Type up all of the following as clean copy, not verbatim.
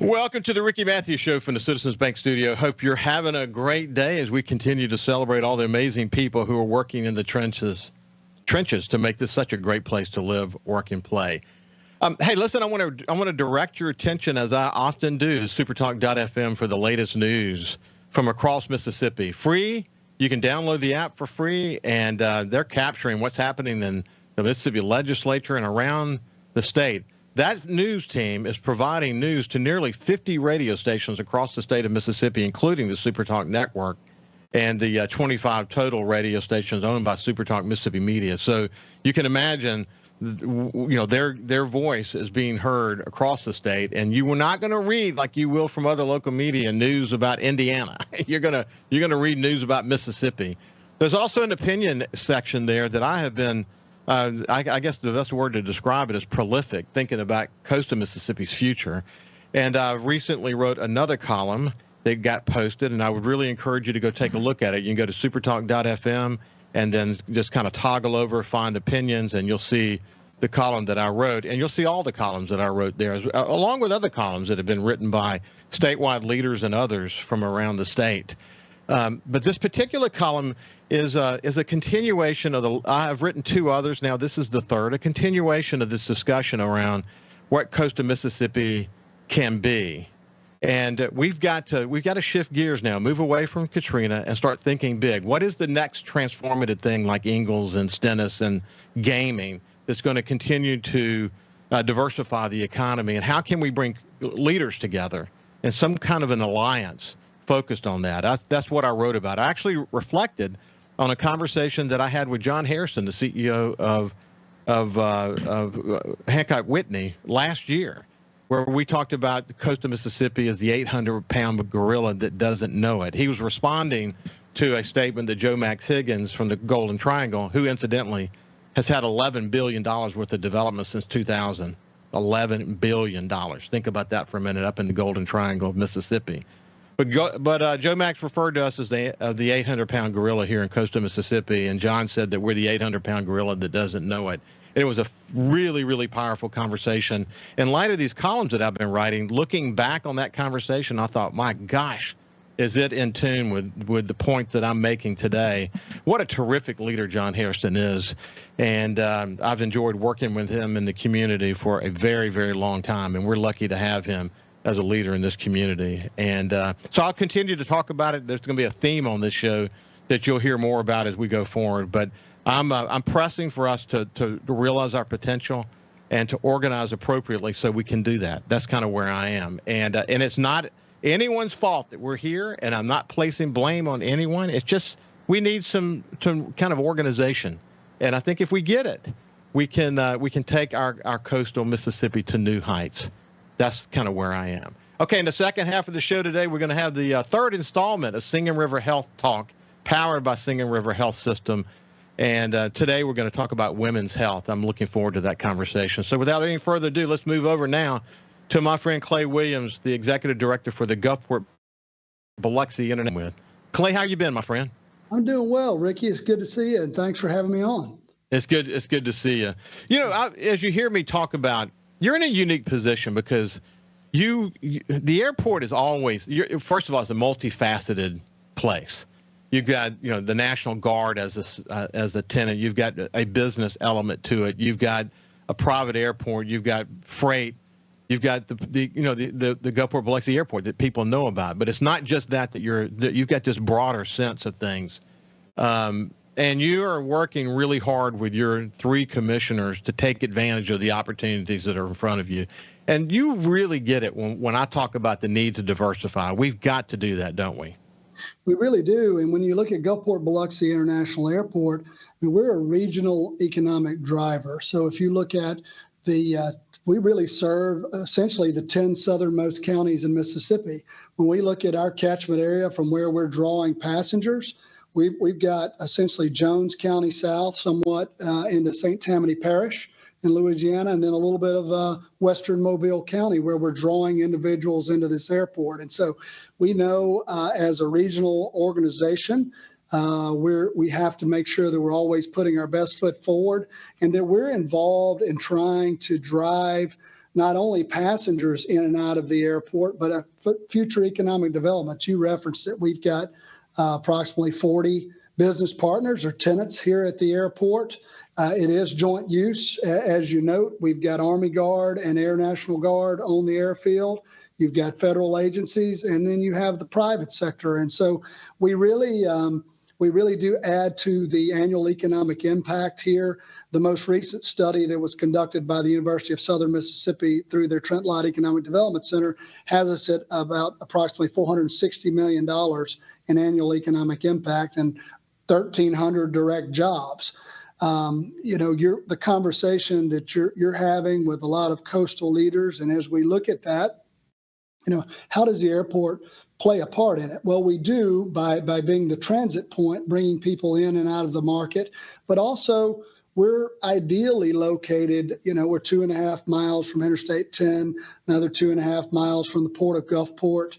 Welcome to the Ricky Matthews Show from the Citizens Bank Studio. Hope you're having a great day as we continue to celebrate all the amazing people who are working in the trenches to make this such a great place to live, work, and play. Hey, listen, I want to direct your attention, as I often do, to SuperTalk.fm for the latest news from across Mississippi. Free. You can download the app for free, and they're capturing what's happening in the Mississippi legislature and around the state. That news team is providing news to nearly 50 radio stations across the state of Mississippi, including the SuperTalk network and the 25 total radio stations owned by SuperTalk Mississippi Media. So you can imagine, their voice is being heard across the state, and you are not going to read like you will from other local media news about Indiana. You're going to read news about Mississippi. There's also an opinion section there that I have been. I guess the best word to describe it is prolific, thinking about coastal Mississippi's future. And I recently wrote another column that got posted, and I would really encourage you to go take a look at it. You can go to supertalk.fm and then just kind of toggle over, find opinions, and you'll see the column that I wrote. And you'll see all the columns that I wrote there, along with other columns that have been written by statewide leaders and others from around the state. But this particular column is a continuation of I have written two others. Now this is the third, a continuation of this discussion around what coastal Mississippi can be. And we've got to shift gears now, move away from Katrina and start thinking big. What is the next transformative thing like Ingalls and Stennis and gaming that's going to continue to diversify the economy? And how can we bring leaders together in some kind of an alliance focused on that? That's what I wrote about. I actually reflected on a conversation that I had with John Harrison, the CEO of Hancock Whitney last year, where we talked about the coast of Mississippi as the 800-pound gorilla that doesn't know it. He was responding to a statement that Joe Max Higgins from the Golden Triangle, who incidentally has had $11 billion worth of development since 2000. $11 billion. Think about that for a minute, up in the Golden Triangle of Mississippi. But Joe Max referred to us as the 800-pound gorilla here in coastal Mississippi, and John said that we're the 800-pound gorilla that doesn't know it. It was a really, really powerful conversation. In light of these columns that I've been writing, looking back on that conversation, I thought, my gosh, is it in tune with the point that I'm making today? What a terrific leader John Harrison is. And I've enjoyed working with him in the community for a very, very long time, and we're lucky to have him as a leader in this community. And so I'll continue to talk about it. There's going to be a theme on this show that you'll hear more about as we go forward. But I'm pressing for us to realize our potential and to organize appropriately so we can do that. That's kind of where I am. And it's not anyone's fault that we're here, and I'm not placing blame on anyone. It's just we need some kind of organization. And I think if we get it, we can take our coastal Mississippi to new heights. That's kind of where I am. Okay, in the second half of the show today, we're going to have the third installment of Singing River Health Talk, powered by Singing River Health System. And today we're going to talk about women's health. I'm looking forward to that conversation. So without any further ado, let's move over now to my friend Clay Williams, the executive director for the Gulfport-Biloxi International Airport. Clay, how you been, my friend? I'm doing well, Ricky. It's good to see you, and thanks for having me on. It's good to see you. You know, as you hear me talk about, you're in a unique position because the airport is always, first of all, it's a multifaceted place. You've got, the National Guard as a tenant. You've got a business element to it. You've got a private airport. You've got freight. You've got the Gulfport-Biloxi Airport that people know about. But it's not just that you've got this broader sense of things. And you are working really hard with your three commissioners to take advantage of the opportunities that are in front of you. And you really get it when I talk about the need to diversify. We've got to do that, don't we? We really do. And when you look at Gulfport-Biloxi International Airport, we're a regional economic driver. So if you look at we really serve essentially the 10 southernmost counties in Mississippi. When we look at our catchment area from where we're drawing passengers, we've got essentially Jones County south, somewhat into St. Tammany Parish in Louisiana, and then a little bit of western Mobile County where we're drawing individuals into this airport. And so we know as a regional organization, we have to make sure that we're always putting our best foot forward and that we're involved in trying to drive not only passengers in and out of the airport, but future economic development. You referenced that we've got approximately 40 business partners or tenants here at the airport. It is joint use. As you note, we've got Army Guard and Air National Guard on the airfield. You've got federal agencies, and then you have the private sector. And so we really do add to the annual economic impact here. The most recent study that was conducted by the University of Southern Mississippi through their Trent Lott Economic Development Center has us at about approximately $460 million in annual economic impact and 1,300 direct jobs. The conversation that you're having with a lot of coastal leaders, and as we look at that, how does the airport play a part in it? Well, we do by being the transit point, bringing people in and out of the market, but also we're ideally located, we're 2.5 miles from Interstate 10, another 2.5 miles from the port of Gulfport.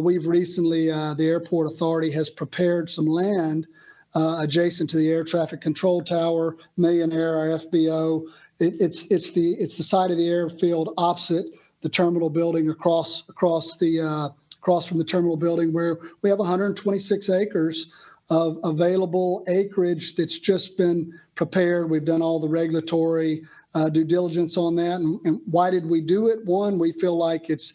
We've recently, the airport authority has prepared some land adjacent to the air traffic control tower, Millionaire, our FBO. It's the side of the airfield opposite the terminal building across from the terminal building, where we have 126 acres of available acreage that's just been prepared. We've done all the regulatory due diligence on that. And why did we do it? One, we feel like it's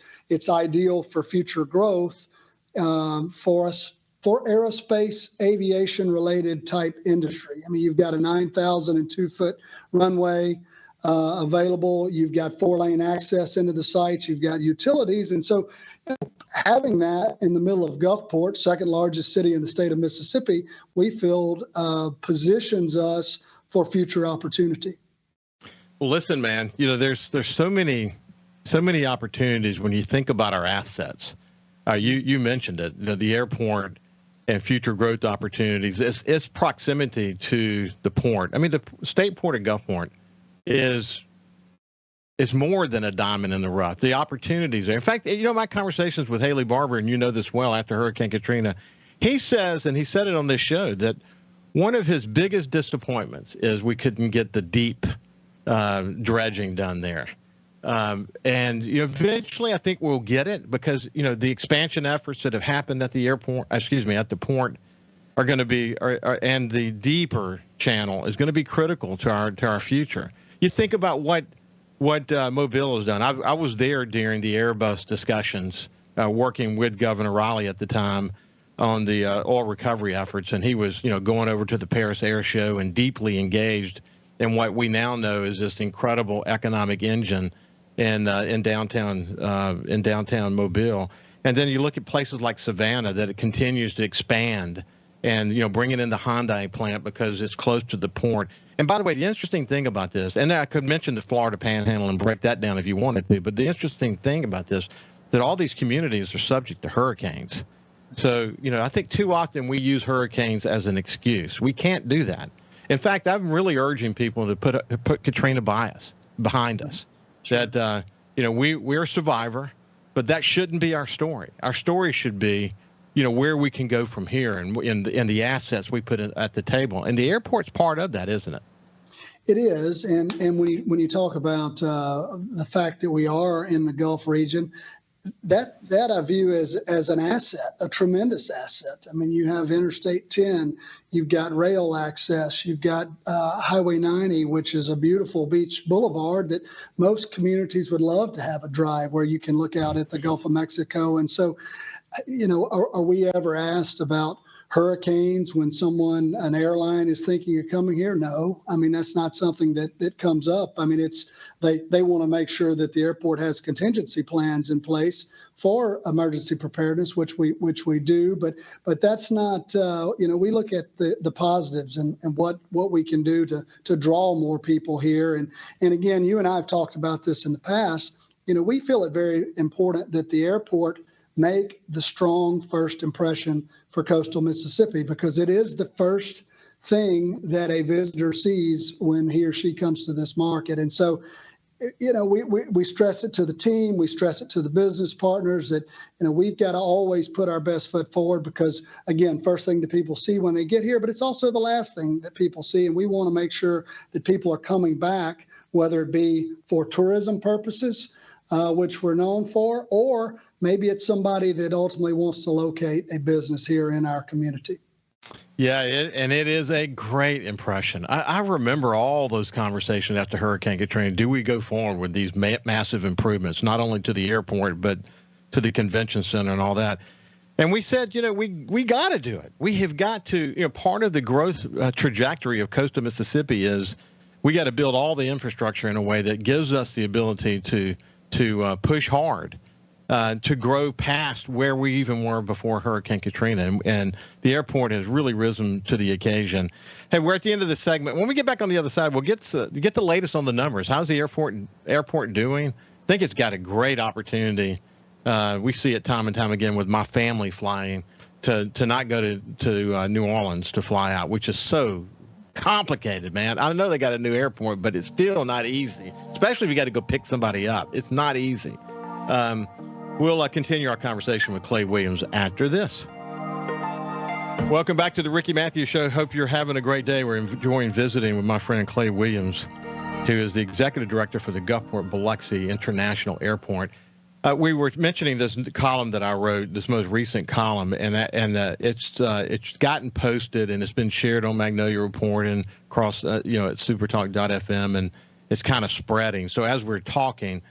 ideal for future growth for us, for aerospace, aviation related type industry. I mean, you've got a 9,002-foot runway available. You've got 4-lane access into the sites. You've got utilities. And so having that in the middle of Gulfport, second largest city in the state of Mississippi, we feel positions us for future opportunity. Well, listen, man, there's so many opportunities when you think about our assets. You mentioned it, the airport and future growth opportunities. Its proximity to the port. I mean, the state port of Gulfport is more than a diamond in the rough. The opportunities there. In fact, my conversations with Haley Barber, and you know this well, after Hurricane Katrina, he says, and he said it on this show, that one of his biggest disappointments is we couldn't get the deep dredging done there. And eventually I think we'll get it because, the expansion efforts that have happened at the airport, at the port, are going to be, and the deeper channel is going to be critical to our future. You think about what Mobile has done. I was there during the Airbus discussions, working with Governor Raleigh at the time on the oil recovery efforts, and he was, going over to the Paris Air Show and deeply engaged in what we now know is this incredible economic engine in downtown Mobile. And then you look at places like Savannah that it continues to expand, and bringing in the Hyundai plant because it's close to the port. And by the way, the interesting thing about this, and I could mention the Florida Panhandle and break that down if you wanted to, but the interesting thing about this, that all these communities are subject to hurricanes. So, I think too often we use hurricanes as an excuse. We can't do that. In fact, I'm really urging people to put Katrina behind us. That, we're a survivor, but that shouldn't be our story. Our story should be, where we can go from here and the assets we put at the table. And the airport's part of that, isn't it? It is. And when you talk about the fact that we are in the Gulf region, that I view as an asset, a tremendous asset. I mean, you have Interstate 10, you've got rail access, you've got Highway 90, which is a beautiful beach boulevard that most communities would love to have a drive where you can look out at the Gulf of Mexico. And so, are we ever asked about hurricanes when an airline is thinking of coming here? No. I mean, that's not something that comes up. I mean, they want to make sure that the airport has contingency plans in place for emergency preparedness, which we do. But that's not, we look at the positives and what we can do to draw more people here. And again, you and I have talked about this in the past. We feel it very important that the airport make the strong first impression for coastal Mississippi, because it is the first thing that a visitor sees when he or she comes to this market. And so, we stress it to the team, we stress it to the business partners that, we've got to always put our best foot forward because, again, first thing that people see when they get here, but it's also the last thing that people see. And we want to make sure that people are coming back whether it be for tourism purposes, which we're known for, or maybe it's somebody that ultimately wants to locate a business here in our community. Yeah, and it is a great impression. I remember all those conversations after Hurricane Katrina. Do we go forward with these massive improvements, not only to the airport, but to the convention center and all that? And we said, we got to do it. We have got to, part of the growth trajectory of coastal Mississippi is we got to build all the infrastructure in a way that gives us the ability to push hard, to grow past where we even were before Hurricane Katrina. And the airport has really risen to the occasion. Hey, we're at the end of the segment. When we get back on the other side, we'll get the latest on the numbers. How's the airport doing? I think it's got a great opportunity. We see it time and time again with my family flying to not go to New Orleans to fly out, which is so complicated, man. I know they got a new airport, but it's still not easy, especially if you got to go pick somebody up. It's not easy. We'll continue our conversation with Clay Williams after this. Welcome back to the Ricky Matthews Show. Hope you're having a great day. We're enjoying visiting with my friend Clay Williams, who is the executive director for the Gulfport-Biloxi International Airport. We were mentioning this column that I wrote, this most recent column, and it's gotten posted and it's been shared on Magnolia Report and across at SuperTalk.fm, and it's kind of spreading. So as we're talking,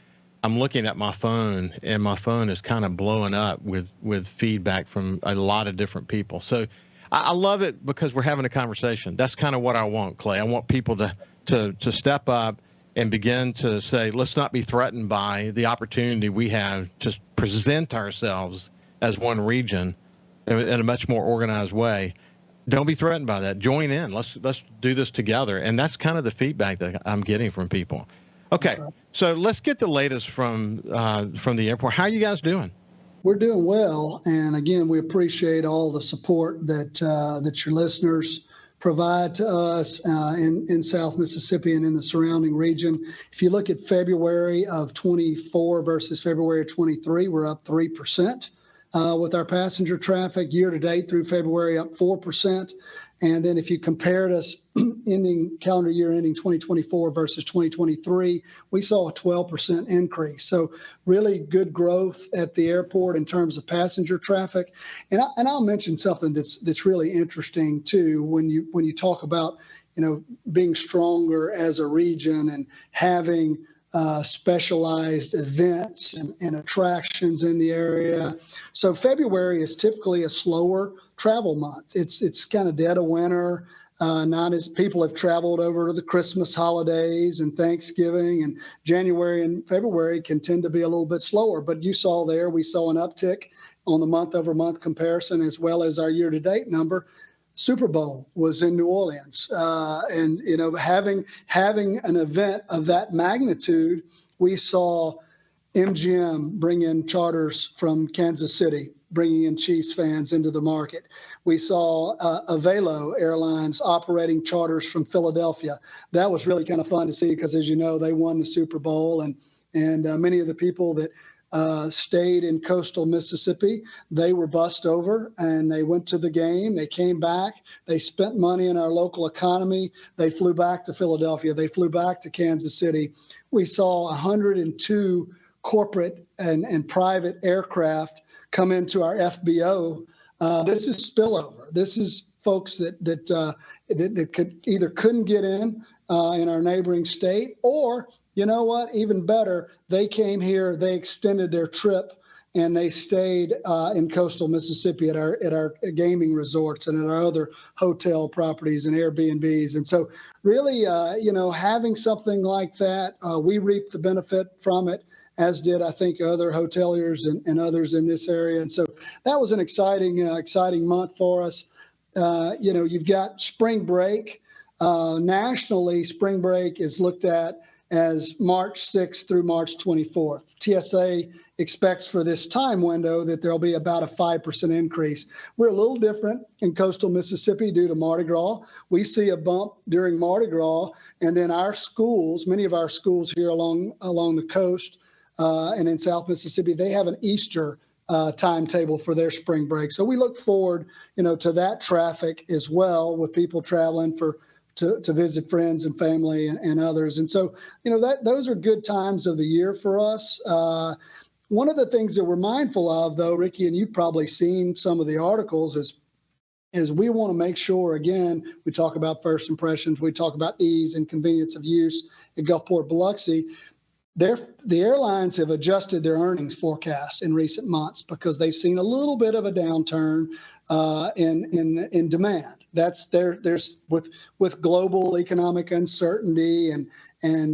I'm looking at my phone, and my phone is kind of blowing up with feedback from a lot of different people. So I love it because we're having a conversation. That's kind of what I want, Clay. I want people to step up and begin to say, let's not be threatened by the opportunity we have to present ourselves as one region in a much more organized way. Don't be threatened by that. Join in. Let's do this together. And that's kind of the feedback that I'm getting from people. Okay, so let's get the latest from the airport. How are you guys doing? We're doing well, and again, we appreciate all the support that your listeners provide to us in South Mississippi and in the surrounding region. If you look at February of 24 versus February of 23, we're up 3% with our passenger traffic. Year to date through February, up 4%. And then if you compared us calendar year ending 2024 versus 2023, we saw a 12% increase. So really good growth at the airport in terms of passenger traffic. And I'll mention something that's really interesting too when you talk about being stronger as a region and having specialized events and attractions in the area. So February is typically a slower travel month. It's kind of dead of winter. Not as people have traveled over to the Christmas holidays and Thanksgiving, and January and February can tend to be a little bit slower. But we saw an uptick on the month-over-month comparison as well as our year-to-date number. Super Bowl was in New Orleans, and having an event of that magnitude, we saw MGM bring in charters from Kansas City, bringing in Chiefs fans into the market. We saw Avelo Airlines operating charters from Philadelphia. That was really kind of fun to see because, as you know, they won the Super Bowl, and many of the people that stayed in coastal Mississippi, they were bussed over and they went to the game. They came back. They spent money in our local economy. They flew back to Philadelphia. They flew back to Kansas City. We saw 102 corporate and private aircraft come into our FBO. This is spillover. This is folks that couldn't get in our neighboring state, or you know what? Even better, they came here, they extended their trip, and they stayed in coastal Mississippi at our gaming resorts and at our other hotel properties and Airbnbs. And so really, having something like that, we reaped the benefit from it, as did, I think, other hoteliers and others in this area. And so that was an exciting month for us. You've got spring break. Nationally, spring break is looked at as March 6th through March 24th. TSA expects for this time window that there'll be about a 5% increase. We're a little different in coastal Mississippi due to Mardi Gras. We see a bump during Mardi Gras, and then our schools, many of our schools here along the coast and in South Mississippi, they have an Easter timetable for their spring break. So we look forward, to that traffic as well, with people traveling for to visit friends and family and others. And so, those are good times of the year for us. One of the things that we're mindful of, though, Ricky, and you've probably seen some of the articles, is we want to make sure, again, we talk about first impressions, we talk about ease and convenience of use at Gulfport-Biloxi. The airlines have adjusted their earnings forecast in recent months because they've seen a little bit of a downturn in demand. There's with global economic uncertainty and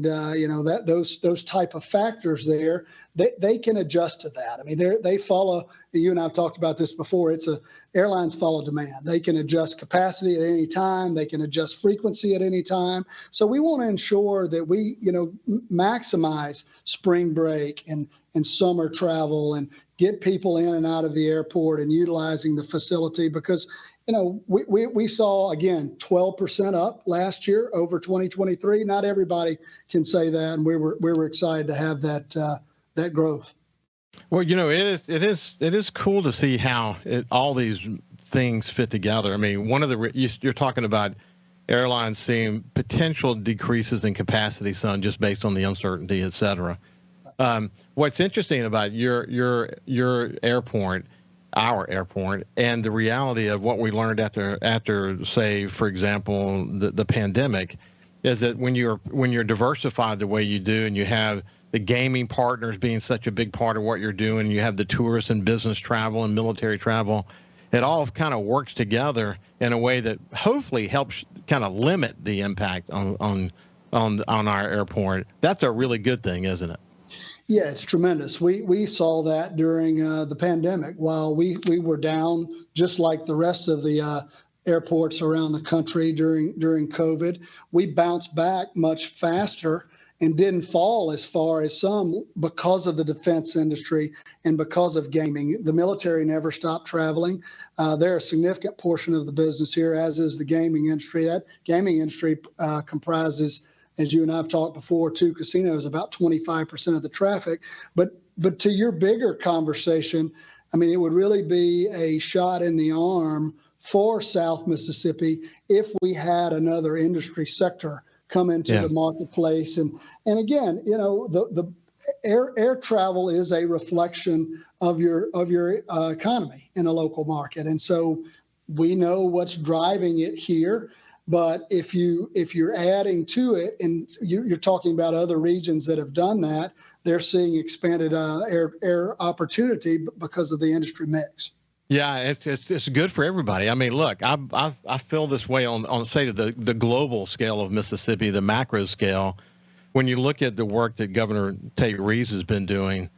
those type of factors there, they can adjust to that. I mean, they follow. You and I've talked about this before. Airlines follow demand. They can adjust capacity at any time. They can adjust frequency at any time. So we want to ensure that we maximize spring break and summer travel and get people in and out of the airport and utilizing the facility because we saw, again, 12% up last year over 2023. Not everybody can say that, and we were excited to have that growth. Well, it is cool to see how all these things fit together. I mean, you're talking about airlines seeing potential decreases in capacity, just based on the uncertainty, et cetera. What's interesting about your airport, our airport, and the reality of what we learned after, say, for example, the pandemic, is that when you're diversified the way you do, and you have the gaming partners being such a big part of what you're doing, you have the tourist and business travel and military travel, it all kind of works together in a way that hopefully helps kind of limit the impact on our airport. That's a really good thing, isn't it? Yeah, it's tremendous. We saw that during the pandemic. While we were down, just like the rest of the airports around the country during COVID, we bounced back much faster and didn't fall as far as some because of the defense industry and because of gaming. The military never stopped traveling. They're a significant portion of the business here, as is the gaming industry. That gaming industry comprises, as you and I have talked before, two casinos, about 25% of the traffic. But to your bigger conversation, I mean, it would really be a shot in the arm for South Mississippi if we had another industry sector come into the marketplace. And again, the air travel is a reflection of your economy in a local market. And so we know what's driving it here. But if you're adding to it, and you're talking about other regions that have done that, they're seeing expanded air opportunity because of the industry mix. Yeah, it's good for everybody. I mean, look, I feel this way on say the global scale of Mississippi, the macro scale. When you look at the work that Governor Tate Reeves has been doing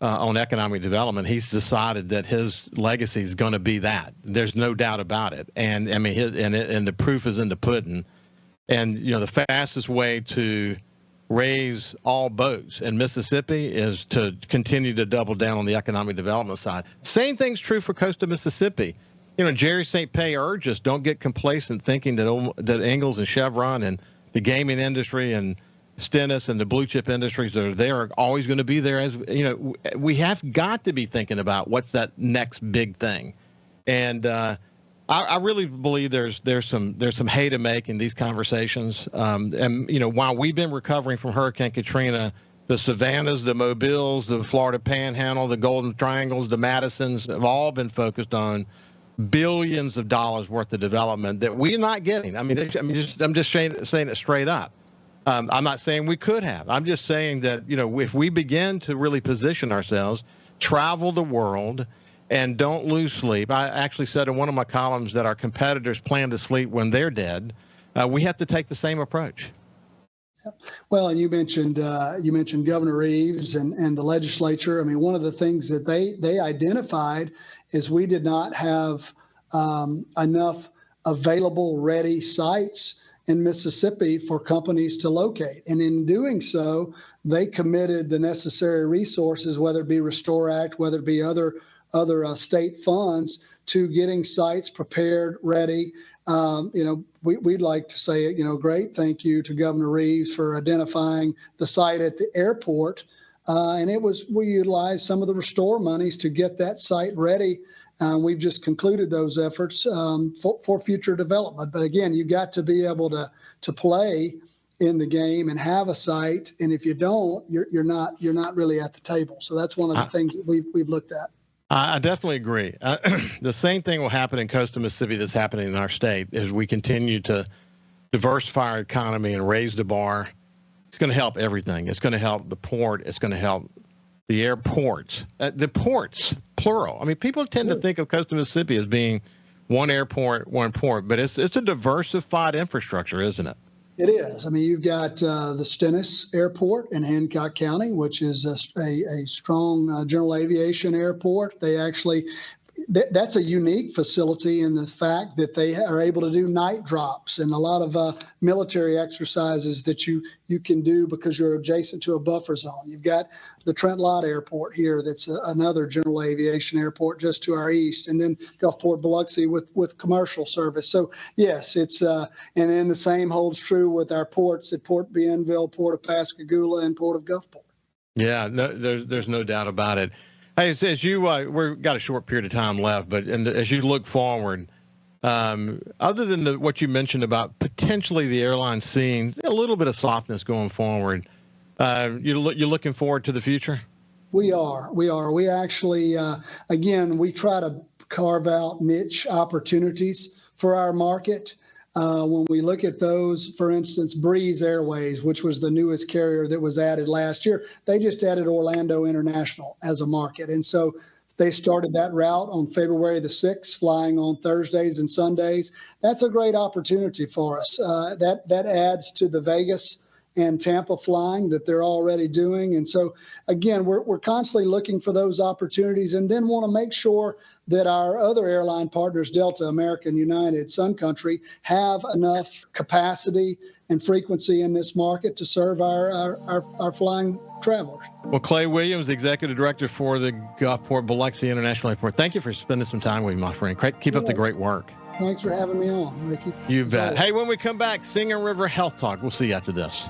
on economic development, he's decided that his legacy is going to be that. There's no doubt about it. And I mean, and the proof is in the pudding. And the fastest way to raise all boats in Mississippi is to continue to double down on the economic development side. Same thing's true for coastal Mississippi. Jerry St. Pé urged us, don't get complacent thinking that Ingalls and Chevron and the gaming industry and Stennis and the blue chip industries that are there are always going to be there. As we have got to be thinking about what's that next big thing. And I really believe there's some hay to make in these conversations. And while we've been recovering from Hurricane Katrina, the Savannahs, the Mobiles, the Florida Panhandle, the Golden Triangles, the Madisons have all been focused on billions of dollars worth of development that we're not getting. I'm just saying it straight up. I'm not saying we could have. I'm just saying that if we begin to really position ourselves, travel the world, and don't lose sleep. I actually said in one of my columns that our competitors plan to sleep when they're dead. We have to take the same approach. Well, and you mentioned Governor Reeves and the legislature. I mean, one of the things that they identified is we did not have enough available ready sites in Mississippi for companies to locate. And in doing so, they committed the necessary resources, whether it be Restore Act, whether it be other state funds, to getting sites prepared, ready. We'd like to say, great thank you to Governor Reeves for identifying the site at the airport. And we utilized some of the Restore monies to get that site ready We've just concluded those efforts for future development. But again, you've got to be able to play in the game and have a site. And if you don't, you're not really at the table. So that's one of the things that we've looked at. I definitely agree. The same thing will happen in coastal Mississippi that's happening in our state as we continue to diversify our economy and raise the bar. It's going to help everything. It's going to help the port. It's going to help the airports, the ports, plural. I mean, people tend to think of coastal Mississippi as being one airport, one port, but it's a diversified infrastructure, isn't it? It is. I mean, you've got the Stennis Airport in Hancock County, which is a strong general aviation airport. They actually, that's a unique facility in the fact that they are able to do night drops and a lot of military exercises that you can do because you're adjacent to a buffer zone. You've got the Trent Lott Airport here. That's another general aviation airport just to our east, and then Gulfport-Biloxi with commercial service. So yes, it's and then the same holds true with our ports at Port Bienville, Port of Pascagoula, and Port of Gulfport. Yeah, no, there's no doubt about it. Hey, as you we've got a short period of time left, but as you look forward, other than what you mentioned about potentially the airline seeing a little bit of softness going forward, you're looking forward to the future? We are. We actually, again, we try to carve out niche opportunities for our market. When we look at those, for instance, Breeze Airways, which was the newest carrier that was added last year, they just added Orlando International as a market. And so they started that route on February the 6th, flying on Thursdays and Sundays. That's a great opportunity for us. That adds to the Vegas and Tampa flying that they're already doing. And so, again, we're constantly looking for those opportunities and then want to make sure that our other airline partners, Delta, American, United, Sun Country, have enough capacity and frequency in this market to serve our flying travelers. Well, Clay Williams, Executive Director for the Gulfport-Biloxi International Airport, thank you for spending some time with me, my friend. Keep up the great work. Thanks for having me on, Ricky. You bet. Hey, when we come back, Singing River Health Talk. We'll see you after this.